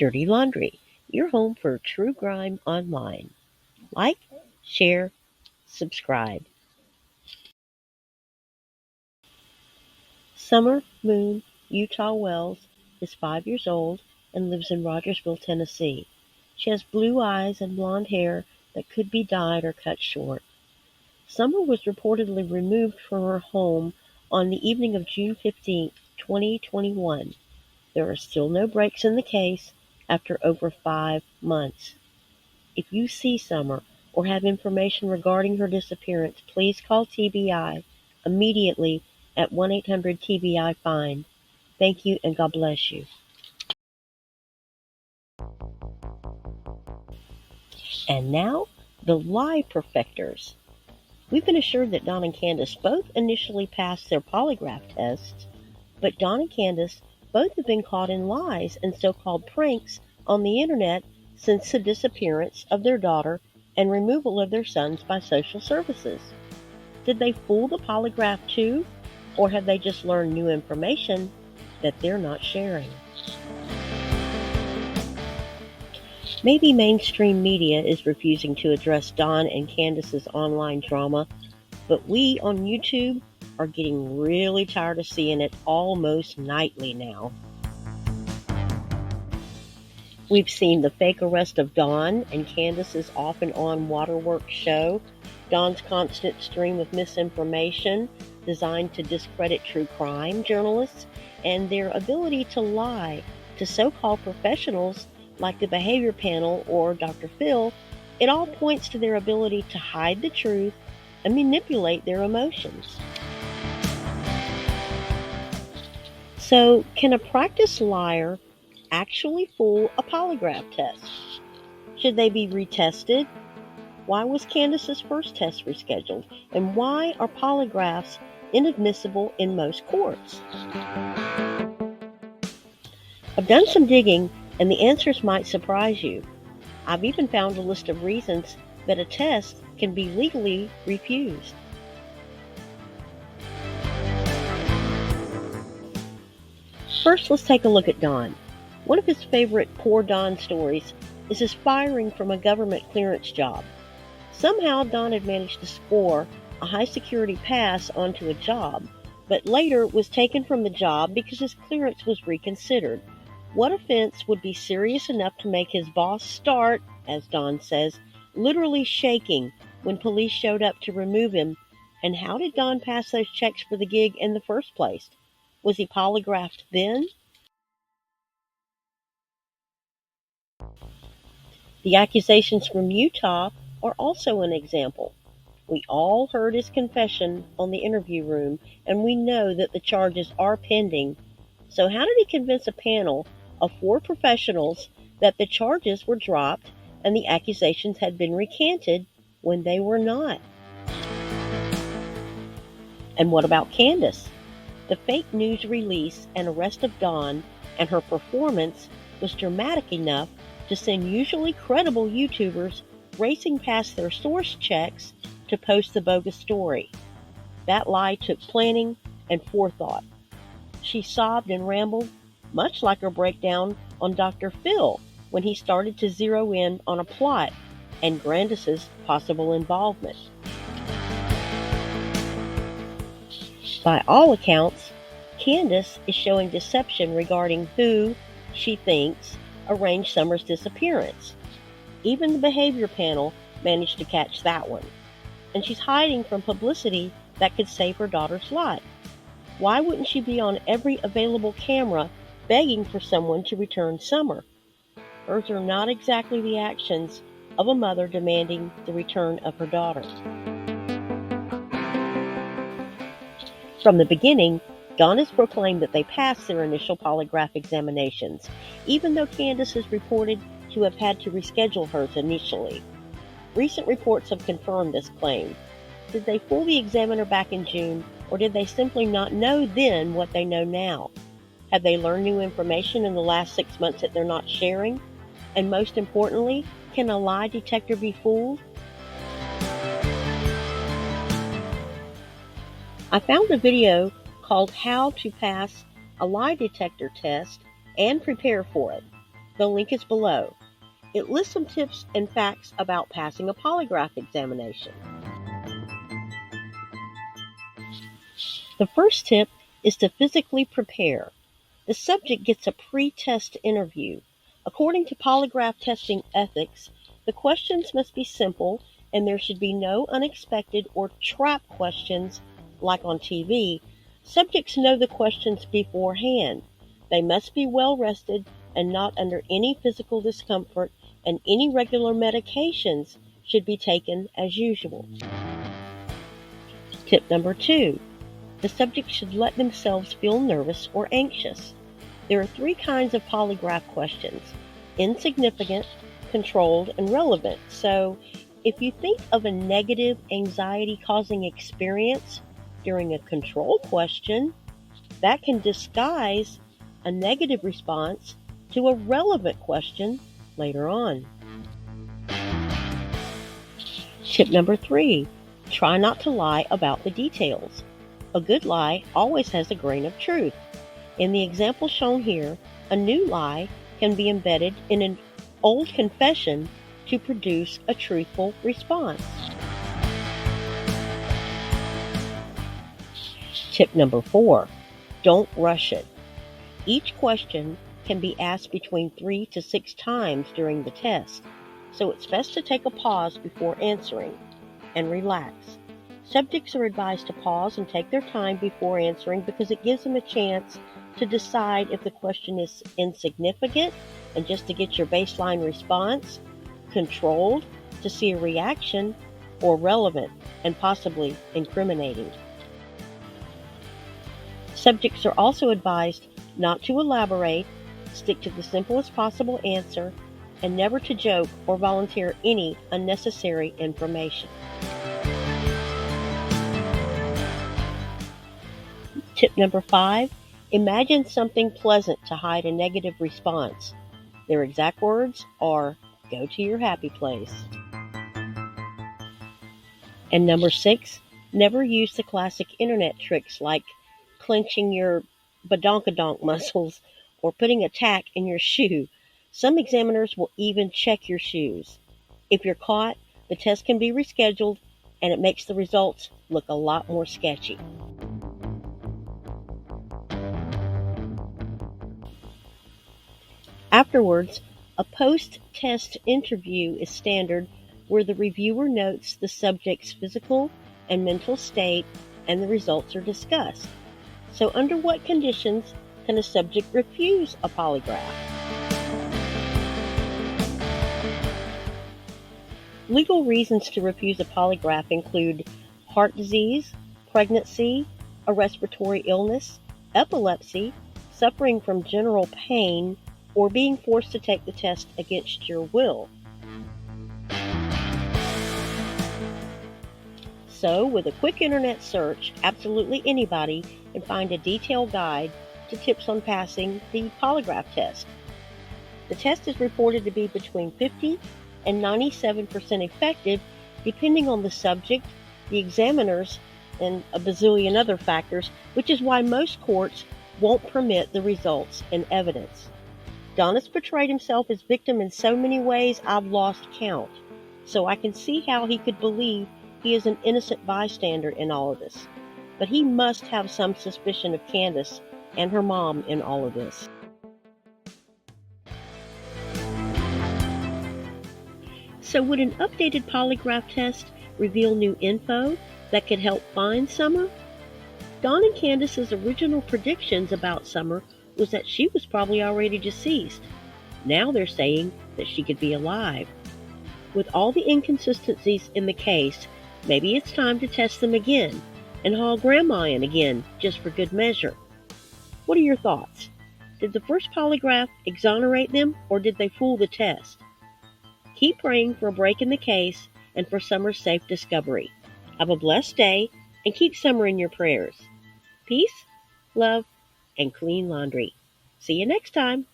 Dirty Laundry, your home for true crime online. Like, share, subscribe. Summer Moon Utah Wells is 5 years old and lives in Rogersville, Tennessee. She has blue eyes and blonde hair that could be dyed or cut short. Summer was reportedly removed from her home on the evening of June 15, 2021. There are still no breaks in the case after over 5 months. If you see Summer or have information regarding her disappearance, please call TBI immediately at 1-800-TBI-FIND. Thank you and God bless you. And now, the lie perfectors. We've been assured that Don and Candace both initially passed their polygraph tests, but Don and Candace both have been caught in lies and so-called pranks on the internet since the disappearance of their daughter and removal of their sons by social services. Did they fool the polygraph too, or have they just learned new information that they're not sharing? Maybe mainstream media is refusing to address Don and Candace's online drama, but we on YouTube are getting really tired of seeing it almost nightly now. We've seen the fake arrest of Don and Candace's off and on waterworks show, Don's constant stream of misinformation designed to discredit true crime journalists, and their ability to lie to so-called professionals like the behavior panel or Dr. Phil. It all points to their ability to hide the truth and manipulate their emotions. So, can a practiced liar actually fool a polygraph test? Should they be retested? Why was Candace's first test rescheduled? And why are polygraphs inadmissible in most courts? I've done some digging, and the answers might surprise you. I've even found a list of reasons that a test can be legally refused. First, let's take a look at Don. One of his favorite Poor Don stories is his firing from a government clearance job. Somehow, Don had managed to score a high-security pass onto a job, but later was taken from the job because his clearance was reconsidered. What offense would be serious enough to make his boss start, as Don says, literally shaking when police showed up to remove him? And how did Don pass those checks for the gig in the first place? Was he polygraphed then? The accusations from Utah are also an example. We all heard his confession on the interview room, and we know that the charges are pending. So how did he convince a panel of 4 professionals that the charges were dropped and the accusations had been recanted when they were not? And what about Candace? The fake news release and arrest of Don and her performance was dramatic enough to send usually credible YouTubers racing past their source checks to post the bogus story. That lie took planning and forethought. She sobbed and rambled, much like her breakdown on Dr. Phil when he started to zero in on a plot and Candace's possible involvement. By all accounts, Candace is showing deception regarding who she thinks arranged Summer's disappearance. Even the behavior panel managed to catch that one. And she's hiding from publicity that could save her daughter's life. Why wouldn't she be on every available camera begging for someone to return Summer? Hers are not exactly the actions of a mother demanding the return of her daughter. From the beginning, Don has proclaimed that they passed their initial polygraph examinations, even though Candace is reported to have had to reschedule hers initially. Recent reports have confirmed this claim. Did they fool the examiner back in June, or did they simply not know then what they know now? Have they learned new information in the last 6 months that they're not sharing? And most importantly, can a lie detector be fooled? I found a video called How to Pass a Lie Detector Test and Prepare for It. The link is below. It lists some tips and facts about passing a polygraph examination. The first tip is to physically prepare. The subject gets a pre-test interview. According to polygraph testing ethics, the questions must be simple and there should be no unexpected or trap questions like on TV. Subjects know the questions beforehand. They must be well rested and not under any physical discomfort, and any regular medications should be taken as usual. Tip number 2. The subject should let themselves feel nervous or anxious. There are 3 kinds of polygraph questions: insignificant, controlled, and relevant. So, if you think of a negative anxiety-causing experience during a control question, that can disguise a negative response to a relevant question later on. Tip number 3. Try not to lie about the details. A good lie always has a grain of truth. In the example shown here, a new lie can be embedded in an old confession to produce a truthful response. Tip number 4. Don't rush it. Each question can be asked between 3 to 6 times during the test, so it's best to take a pause before answering and relax. Subjects are advised to pause and take their time before answering because it gives them a chance to decide if the question is insignificant and just to get your baseline response, controlled to see a reaction, or relevant and possibly incriminating. Subjects are also advised not to elaborate, stick to the simplest possible answer, and never to joke or volunteer any unnecessary information. Tip number 5, imagine something pleasant to hide a negative response. Their exact words are, "Go to your happy place." And number 6, never use the classic internet tricks like clenching your badonkadonk muscles or putting a tack in your shoe. Some examiners will even check your shoes. If you're caught, the test can be rescheduled and it makes the results look a lot more sketchy. Afterwards, a post-test interview is standard where the reviewer notes the subject's physical and mental state and the results are discussed. So under what conditions can a subject refuse a polygraph? Legal reasons to refuse a polygraph include heart disease, pregnancy, a respiratory illness, epilepsy, suffering from general pain, or being forced to take the test against your will. So, with a quick internet search, absolutely anybody can find a detailed guide to tips on passing the polygraph test. The test is reported to be between 50 and 97% effective, depending on the subject, the examiners, and a bazillion other factors, which is why most courts won't permit the results in evidence. Don portrayed himself as victim in so many ways I've lost count, so I can see how he could believe he is an innocent bystander in all of this. But he must have some suspicion of Candace and her mom in all of this. So would an updated polygraph test reveal new info that could help find Summer? Don and Candace's original predictions about Summer was that she was probably already deceased. Now they're saying that she could be alive. With all the inconsistencies in the case, maybe it's time to test them again and haul Grandma in again just for good measure. What are your thoughts? Did the first polygraph exonerate them or did they fool the test? Keep praying for a break in the case and for Summer's safe discovery. Have a blessed day and keep Summer in your prayers. Peace, love, and clean laundry. See you next time.